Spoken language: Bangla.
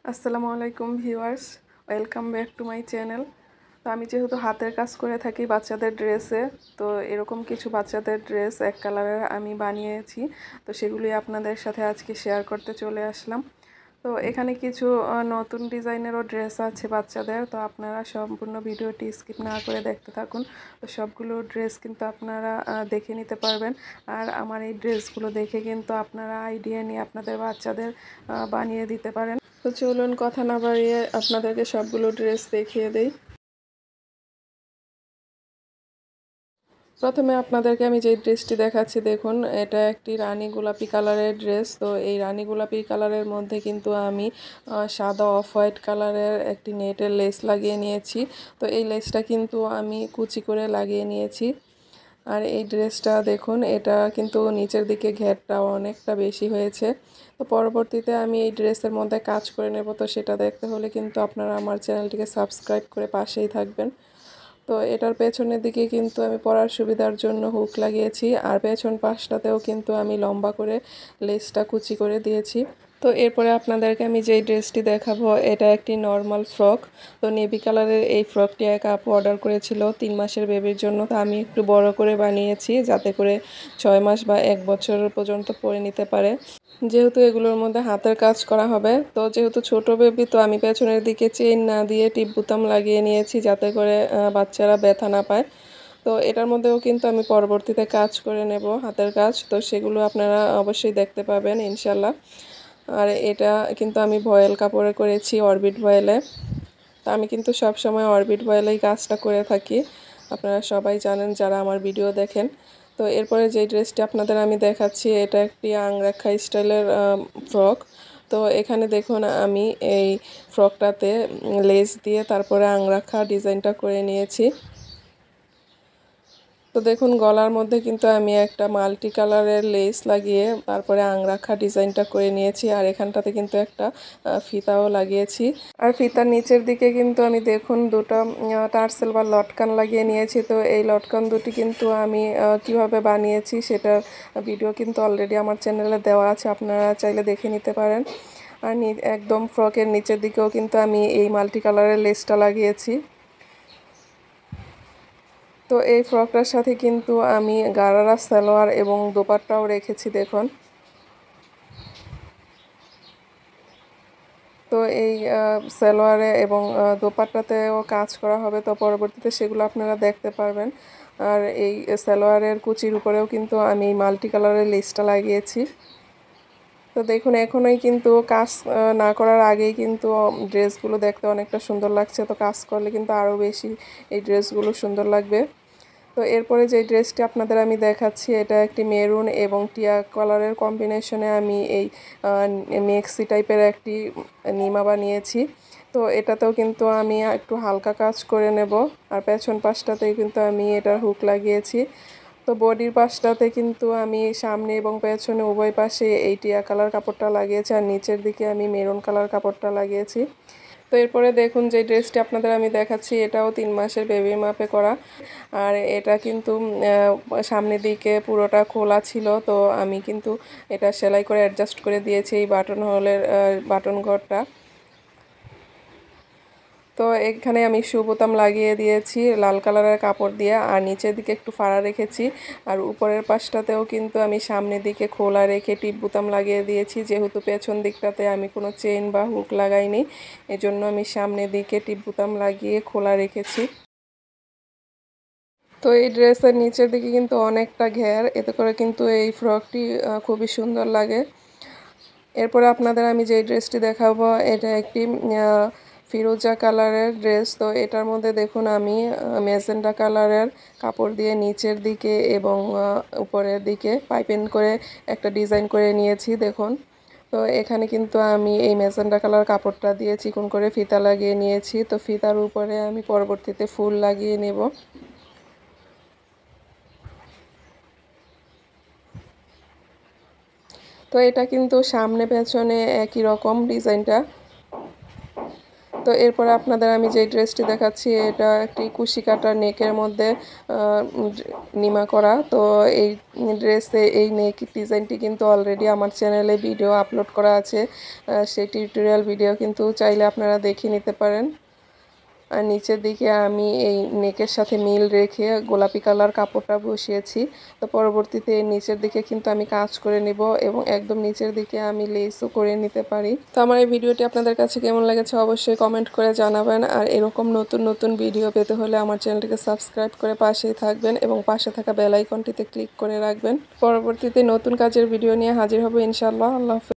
আসসালামু আলাইকুম viewers, welcome back to my channel. তো আমি যেহেতু হাতের কাজ করে থাকি বাচ্চাদের ড্রেসে, তো এরকম কিছু বাচ্চাদের ড্রেস এক কালারের আমি বানিয়েছি। তো সেগুলি আপনাদের সাথে আজকে শেয়ার করতে চলে আসলাম। তো এখানে কিছু নতুন ডিজাইনেরও ড্রেস আছে বাচ্চাদের, তো আপনারা সম্পূর্ণ ভিডিওটি স্কিপ না করে দেখতে থাকুন। তো সবগুলো ড্রেস কিন্তু আপনারা দেখে নিতে পারবেন। আর আমার এই ড্রেসগুলো দেখে কিন্তু আপনারা আইডিয়া নিয়ে আপনাদের বাচ্চাদের বানিয়ে দিতে পারেন। তো চলুন কথা না বাড়িয়ে আপনাদেরকে সবগুলো ড্রেস দেখিয়ে দেই। প্রথমে আপনাদেরকে আমি যে ড্রেসটি দেখাচ্ছি দেখুন, এটা একটি রানী গোলাপি কালারের ড্রেস। তো এই রানী গোলাপি কালারের মধ্যে কিন্তু আমি সাদা অফ হোয়াইট কালারের একটি নেটের লেস লাগিয়ে নিয়েছি। তো এই লেসটা কিন্তু আমি কুচি করে লাগিয়ে নিয়েছি। আর এই ড্রেসটা দেখুন, এটা কিন্তু নিচের দিকে ঘেরটা অনেকটা বেশি হয়েছে। তো পরবর্তীতে আমি এই ড্রেসের মধ্যে কাজ করে নেব, তো সেটা দেখতে হলে কিন্তু আপনারা আমার চ্যানেলটিকে সাবস্ক্রাইব করে পাশেই থাকবেন। তো এটার পেছনের দিকে কিন্তু আমি পরার সুবিধার জন্য হুক লাগিয়েছি, আর পেছন পাশটাতেও কিন্তু আমি লম্বা করে লেসটা কুচি করে দিয়েছি। তো এরপরে আপনাদেরকে আমি যেই ড্রেসটি দেখাবো, এটা একটি নর্মাল ফ্রক। তো নেভি কালারের এই ফ্রকটি এক আপু অর্ডার করেছিল 3 মাসের বেবির জন্য। তো আমি একটু বড় করে বানিয়েছি যাতে করে 6 মাস বা 1 বছর পর্যন্ত পরে নিতে পারে। যেহেতু এগুলোর মধ্যে হাতের কাজ করা হবে, তো যেহেতু ছোট বেবি, তো আমি পেছনের দিকে চেইন না দিয়ে টিপ বুতাম লাগিয়ে নিয়েছি যাতে করে বাচ্চারা ব্যথা না পায়। তো এটার মধ্যেও কিন্তু আমি পরবর্তীতে কাজ করে নেব, হাতের কাজ। তো সেগুলো আপনারা অবশ্যই দেখতে পাবেন ইনশাল্লাহ। আর এটা কিন্তু আমি ভয়েল কাপড়ে করেছি, অরবিট ভয়েলে। তো আমি কিন্তু সব সময় অরবিট ভয়েলেই কাজটা করে থাকি, আপনারা সবাই জানেন যারা আমার ভিডিও দেখেন। তো এরপরে যে ড্রেসটি আপনাদের আমি দেখাচ্ছি, এটা একটি আংরাখা স্টাইলের ফ্রক। তো এখানে দেখুন, আমি এই ফ্রকটাতে লেস দিয়ে তারপরে আংরাখা ডিজাইনটা করে নিয়েছি। তো দেখুন, গলার মধ্যে কিন্তু আমি একটা মাল্টি কালারের লেস লাগিয়ে তারপরে আংরাখা ডিজাইনটা করে নিয়েছি, আর এখানটাতে কিন্তু একটা ফিতাও লাগিয়েছি। আর ফিতার নিচের দিকে কিন্তু আমি দেখুন দুটো টার্সেল বা লটকান লাগিয়ে নিয়েছি। তো এই লটকান দুটি কিন্তু আমি কিভাবে বানিয়েছি সেটার ভিডিও কিন্তু অলরেডি আমার চ্যানেলে দেওয়া আছে, আপনারা চাইলে দেখে নিতে পারেন। আর একদম ফ্রকের নিচের দিকেও কিন্তু আমি এই মাল্টি কালারের লেসটা লাগিয়েছি। তো এই ফ্রকটার সাথে কিন্তু আমি গারারা সালোয়ার এবং দোপাট্টাও রেখেছি দেখুন। তো এই সালোয়ারে এবং দোপাট্টাতেও কাজ করা হবে, তো পরবর্তীতে সেগুলো আপনারা দেখতে পারবেন। আর এই সালোয়ারের কুচির উপরেও কিন্তু আমি মাল্টি কালারের লেসটা লাগিয়েছি। তো দেখুন, এখনই কিন্তু কাজ না করার আগেই কিন্তু ড্রেসগুলো দেখতে অনেকটা সুন্দর লাগছে। তো কাজ করলে কিন্তু আরও বেশি এই ড্রেসগুলো সুন্দর লাগবে। তো এরপরে যে ড্রেসটি আপনাদের আমি দেখাচ্ছি, এটা একটি মেরুন এবং টিয়া কালারের কম্বিনেশনে আমি এই মেক্সি টাইপের একটি নিমা বানিয়েছি। তো এটাতেও কিন্তু আমি একটু হালকা কাজ করে নেব। আর পেছন পাশটাতেই কিন্তু আমি এটার হুক লাগিয়েছি। তো বডির পাশটাতে কিন্তু আমি সামনে এবং পেছনে উভয় পাশে এই টিয়া কালার কাপড়টা লাগিয়েছি, আর নিচের দিকে আমি মেরুন কালার কাপড়টা লাগিয়েছি। তো এরপরে দেখুন, যে ড্রেসটি আপনাদের আমি দেখাচ্ছি, এটাও 3 মাসের বেবি মাপে করা। আর এটা কিন্তু সামনের দিকে পুরোটা খোলা ছিল, তো আমি কিন্তু এটা সেলাই করে অ্যাডজাস্ট করে দিয়েছি এই বাটন হোলের বাটন ঘরটা। তো এখানে আমি শু বোতাম লাগিয়ে দিয়েছি লাল কালারের কাপড় দিয়ে, আর নিচের দিকে একটু ফাড়া রেখেছি। আর উপরের পাশটাতেও কিন্তু আমি সামনের দিকে খোলা রেখে টিপ বোতাম লাগিয়ে দিয়েছি, যেহেতু পেছন দিকটাতে আমি কোনো চেইন বা হুক লাগাইনি, এজন্য আমি সামনের দিকে টিপ বোতাম লাগিয়ে খোলা রেখেছি। তো এই ড্রেসের নিচের দিকে কিন্তু অনেকটা ঘের, এতে করে কিন্তু এই ফ্রকটি খুবই সুন্দর লাগে। এরপরে আপনাদের আমি যে ড্রেসটি দেখাবো, এটা একটি ফিরোজা কালারের ড্রেস। তো এটার মধ্যে দেখুন, আমি ম্যাজেন্টা কালারের কাপড় দিয়ে নিচের দিকে এবং উপরের দিকে পাইপিং করে একটা ডিজাইন করে নিয়েছি দেখুন। তো এখানে কিন্তু আমি এই ম্যাজেন্টা কালার কাপড়টা দিয়ে চিকন করে ফিতা লাগিয়ে নিয়েছি। তো ফিতার উপরে আমি পরবর্তীতে ফুল লাগিয়ে নেব। তো এটা কিন্তু সামনে পেছনে একই রকম ডিজাইনটা। তো এরপরে আপনাদের আমি যে ড্রেসটি দেখাচ্ছি এটা একটি কুশি কাটা নেকের মধ্যে নিমা করা। তো এই ড্রেসে এই নেক ডিজাইনটি কিন্তু অলরেডি আমার চ্যানেলে ভিডিও আপলোড করা আছে, সেই টিউটোরিয়াল ভিডিও কিন্তু চাইলে আপনারা দেখে নিতে পারেন। আর নিচের দিকে আমি এই নেকের সাথে মিল রেখে গোলাপি কালার কাপড়টা বসিয়েছি। তো পরবর্তীতে নিচের দিকে কিন্তু আমি কাজ করে নিব এবং একদম নিচের দিকে আমি লেসও করে নিতে পারি। তো আমার এই ভিডিওটি আপনাদের কাছে কেমন লেগেছে অবশ্যই কমেন্ট করে জানাবেন। আর এরকম নতুন নতুন ভিডিও পেতে হলে আমার চ্যানেলটিকে সাবস্ক্রাইব করে পাশেই থাকবেন এবং পাশে থাকা বেল আইকনটিতে ক্লিক করে রাখবেন। পরবর্তীতে নতুন কাজের ভিডিও নিয়ে হাজির হব ইনশাআল্লাহ। আল্লাহ হাফেজ।